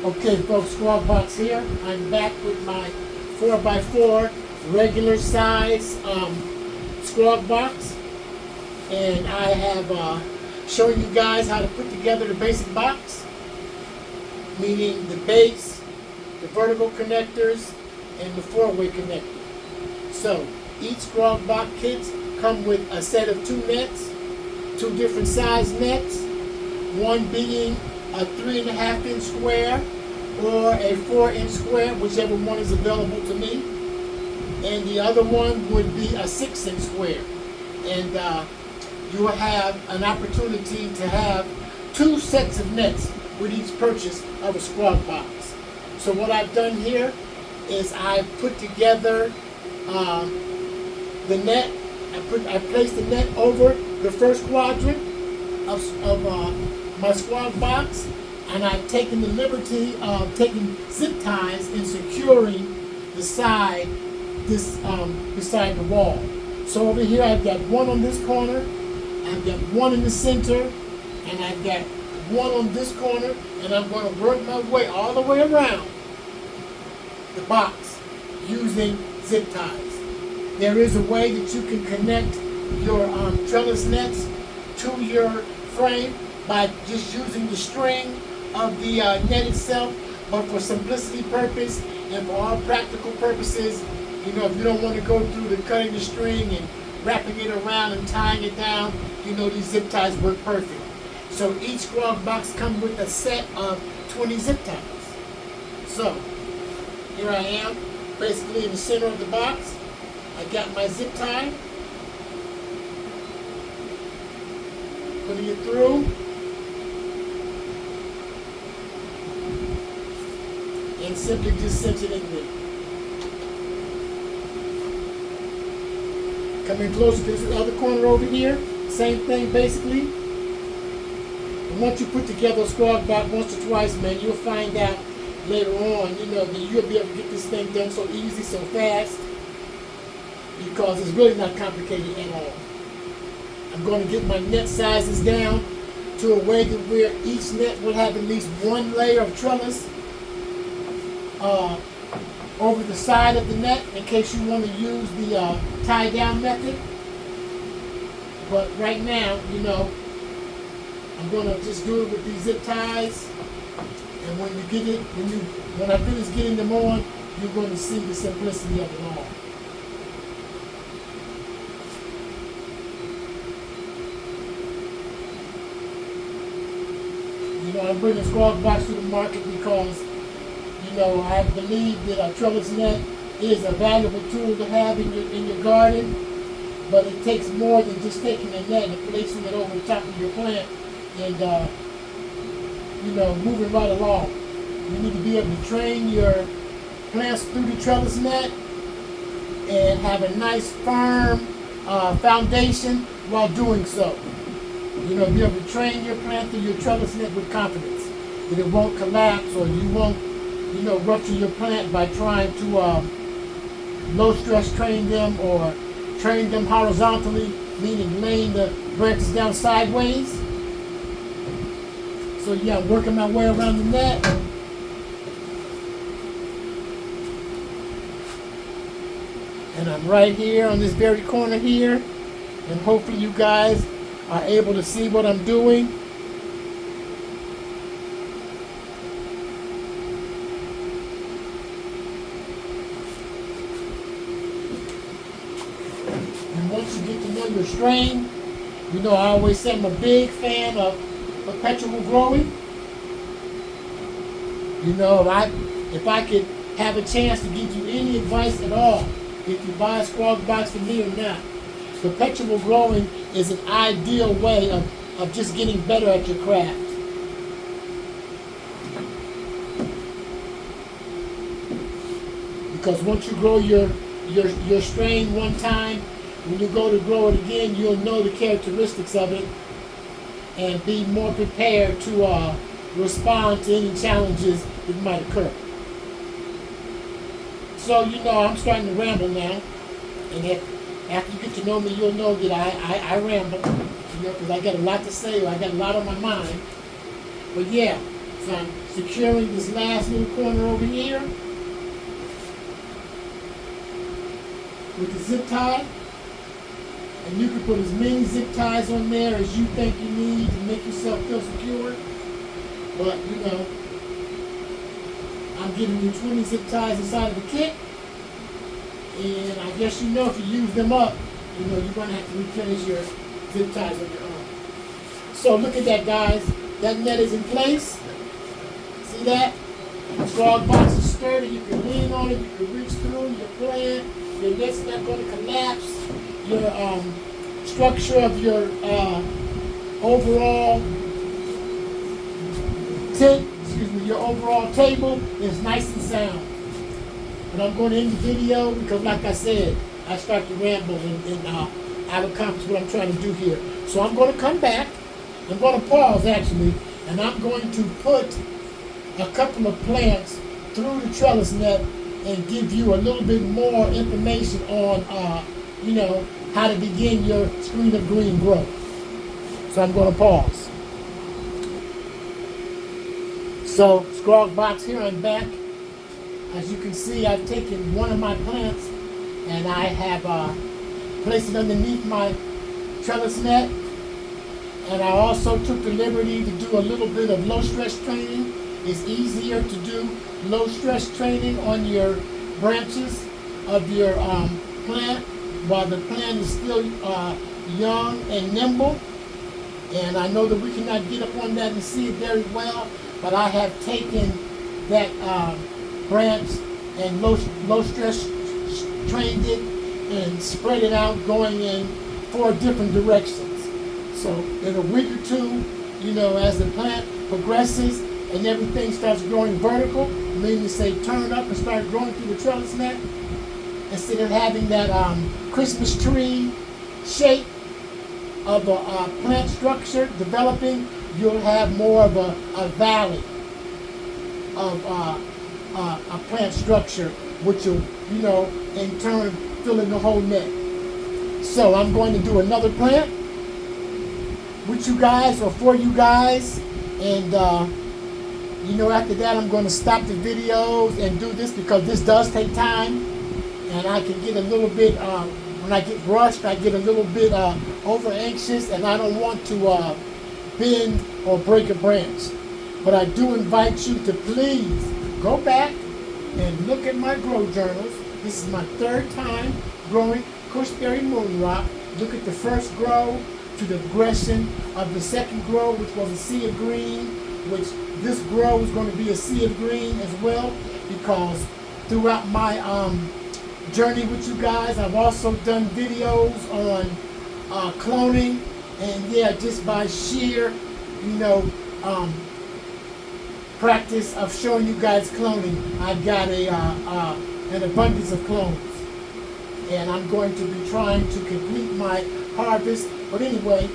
Okay, folks, Scrogbox here. I'm back with my 4x4 regular size Scrogbox, and I have shown you guys how to put together the basic box, meaning the base, the vertical connectors, and the four-way connector. So each Scrogbox kit come with a set of two nets, two different size nets, one being a 3.5-inch square or a 4-inch square, whichever one is available to me, and the other one would be a 6-inch square. And you will have an opportunity to have two sets of nets with each purchase of a Scrogbox. So what I've done here is I put together the net. I placed the net over the first quadrant of my Scrogbox, and I've taken the liberty of taking zip ties and securing the side beside the wall. So over here I've got one on this corner, I've got one in the center, and I've got one on this corner, and I'm going to work my way all the way around the box using zip ties. There is a way that you can connect your trellis nets to your frame by just using the string of the net itself, but for simplicity purpose and for all practical purposes, you know, if you don't want to go through the cutting the string and wrapping it around and tying it down, you know, these zip ties work perfect. So each Scrogbox comes with a set of 20 zip ties. So here I am, basically in the center of the box. I got my zip tie, putting it through, and simply just cinch it in there. Coming closer to this other corner over here, same thing basically. And once you put together a Scrogbox once or twice, man, you'll find out later on, you know, that you'll be able to get this thing done so easy, so fast, because it's really not complicated at all. I'm going to get my net sizes down to a way that where each net will have at least one layer of trellis over the side of the net in case you want to use the tie down method. But right now, you know, I'm going to just do it with these zip ties, and when you get it, when I finish getting them on, you're going to see the simplicity of it all. You know, I'm bringing Scrogbox to the market because, you know, I believe that a trellis net is a valuable tool to have in your garden, but it takes more than just taking a net and placing it over the top of your plant and, you know, moving right along. You need to be able to train your plants through the trellis net and have a nice firm foundation while doing so. You know, be able to train your plant through your trellis net with confidence that it won't collapse, or you won't, you know, rupture your plant by trying to low stress train them or train them horizontally, meaning laying the branches down sideways. So yeah, I'm working my way around the net. And I'm right here on this very corner here, and hopefully you guys are able to see what I'm doing. And once you get to know your strain, you know, I always say I'm a big fan of perpetual growing. You know, if I could have a chance to give you any advice at all, if you buy a Scrogbox from me or not, perpetual growing is an ideal way of just getting better at your craft. Because once you grow your strain one time, when you go to grow it again, you'll know the characteristics of it and be more prepared to respond to any challenges that might occur. So, you know, I'm starting to ramble now, and after you get to know me, you'll know that I ramble, you know, because I got a lot to say, or I got a lot on my mind. But yeah, So I'm securing this last little corner over here with the zip tie. And you can put as many zip ties on there as you think you need to make yourself feel secure. But, you know, I'm giving you 20 zip ties inside of the kit. And I guess you know if you use them up, you know, you're going to have to replenish your zip ties on your own. So look at that, guys. That net is in place. See that? The Scrogbox is sturdy. You can lean on it. You can reach through. Your plant. Your net's not going to collapse. Your structure of your overall tent, your overall table is nice and sound. But I'm going to end the video because, like I said, I start to ramble and I've accomplished what I'm trying to do here. So I'm going to come back. I'm going to pause actually, and I'm going to put a couple of plants through the trellis net and give you a little bit more information on, you know, how to begin your screen of green growth. So I'm going to pause. So Scrogbox here, I'm back. As you can see, I've taken one of my plants and I have placed it underneath my trellis net. And I also took the liberty to do a little bit of low stress training. It's easier to do low stress training on your branches of your plant while the plant is still young and nimble. And I know that we cannot get up on that and see it very well, but I have taken that branch and low stress trained it and spread it out going in 4 different directions. So in a week or 2, you know, as the plant progresses and everything starts growing vertical, meaning to say turn up and start growing through the trellis net, instead of having that Christmas tree shape of a plant structure developing, you'll have more of a valley of a plant structure, which will, you know, in turn fill in the whole net. So I'm going to do another plant with you guys or for you guys, and you know, after that I'm going to stop the videos and do this because this does take time, and I can get a little bit when I get rushed, I get a little bit over anxious, and I don't want to bend or break a branch. But I do invite you to please go back and look at my grow journals. This is my 3rd time growing Kushberry Moonrock. Look at the first grow to the progression of the second grow, which was a sea of green, which this grow is going to be a sea of green as well, because throughout my journey with you guys, I've also done videos on cloning, and yeah, just by sheer, you know, practice of showing you guys cloning, I've got an abundance of clones, and I'm going to be trying to complete my harvest. But anyway,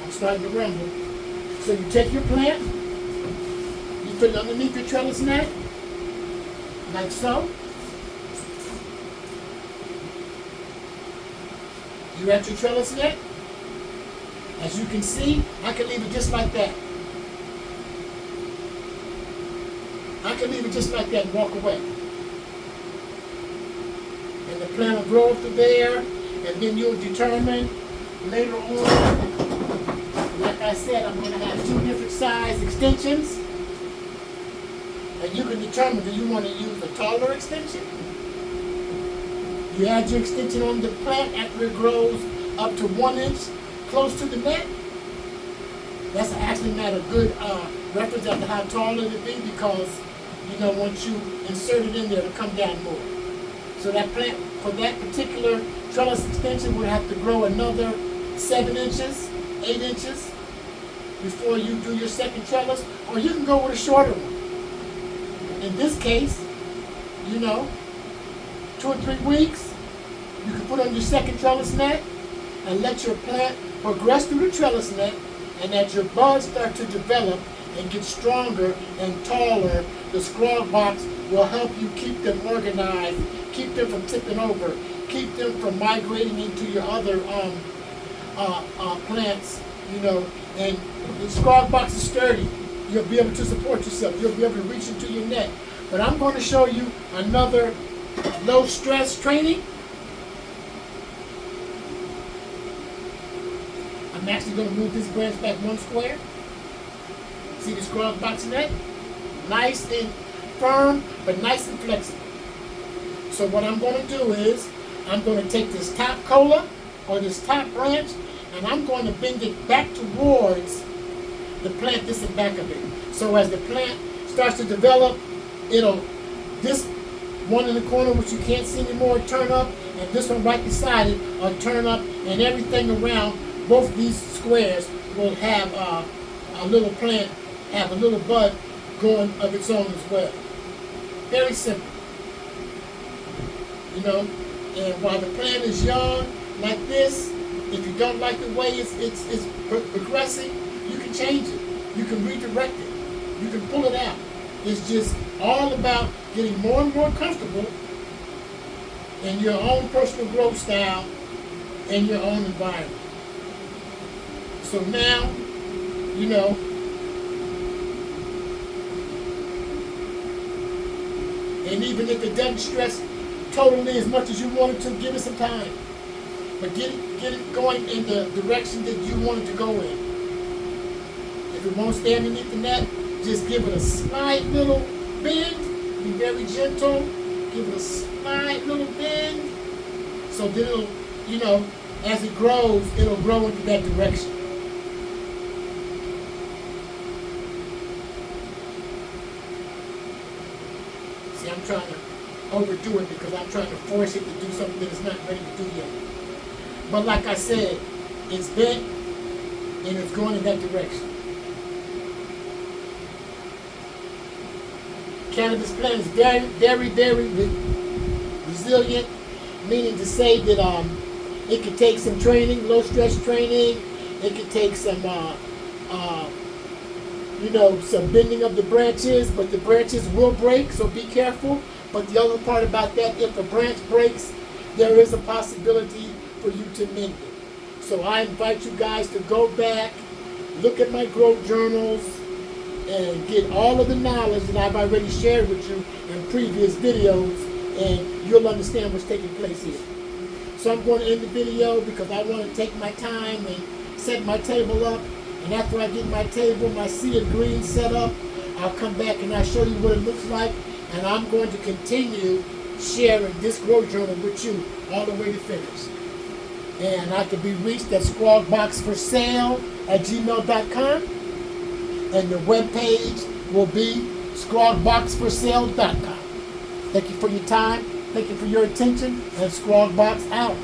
I'm starting to ramble. So you take your plant, you put it underneath your trellis net, like so. You're at your trellis net. As you can see, I can leave it just like that. I can leave it just like that and walk away. And the plant will grow up to there, and then you'll determine later on, like I said, I'm going to have 2 different size extensions. And you can determine, do you want to use a taller extension? You add your extension on the plant after it grows up to 1 inch close to the net. That's actually not a good reference as to how tall it would be, because, you know, once you insert it in there, it'll come down more. So that plant, for that particular trellis extension, would have to grow another 7 inches, 8 inches before you do your second trellis, or you can go with a shorter one. In this case, you know, 2 or 3 weeks, you can put on your second trellis net and let your plant progress through the trellis net, and as your buds start to develop and get stronger and taller, the Scrogbox will help you keep them organized, keep them from tipping over, keep them from migrating into your other plants, you know. And the Scrogbox is sturdy. you'll be able to support yourself. You'll be able to reach into your net. But I'm going to show you another low stress training. I'm actually going to move this branch back 1 square. See the Scrogbox net? Nice and firm, but nice and flexible. So what I'm going to do is, I'm going to take this top cola, or this top branch, and I'm going to bend it back towards the plant, this and back of it. So as the plant starts to develop, this one in the corner, which you can't see anymore, turn up, and this one right beside it will turn up, and everything around both these squares will have a little plant, have a little bud going of its own as well. Very simple. And while the plant is young, like this, if you don't like the way it's progressing, you can change it. You can redirect it. You can pull it out. It's just all about getting more and more comfortable in your own personal growth style and your own environment. So now, and even if it doesn't stress totally as much as you wanted to, give it some time. But get it going in the direction that you want it to go in. If it won't stay underneath the net, just give it a slight little bend. Be very gentle. Give it a slight little bend. So that it'll, as it grows, it'll grow into that direction. See, I'm trying to overdo it because I'm trying to force it to do something that it's not ready to do yet. But like I said, it's bent and it's going in that direction. Cannabis plant is very, very, very resilient, meaning to say that it could take some training, low stress training. It could take some, some bending of the branches, but the branches will break, so be careful. But the other part about that, if a branch breaks, there is a possibility for you to mend it. So I invite you guys to go back, look at my growth journals, and get all of the knowledge that I've already shared with you in previous videos, and you'll understand what's taking place here. So I'm going to end the video because I want to take my time and set my table up. And after I get my table, my sea of green set up, I'll come back and I'll show you what it looks like. And I'm going to continue sharing this growth journal with you all the way to finish. And I can be reached at scrogboxforsale@gmail.com. And the webpage will be scrogboxforsale.com. Thank you for your time. Thank you for your attention. And Scrogbox out.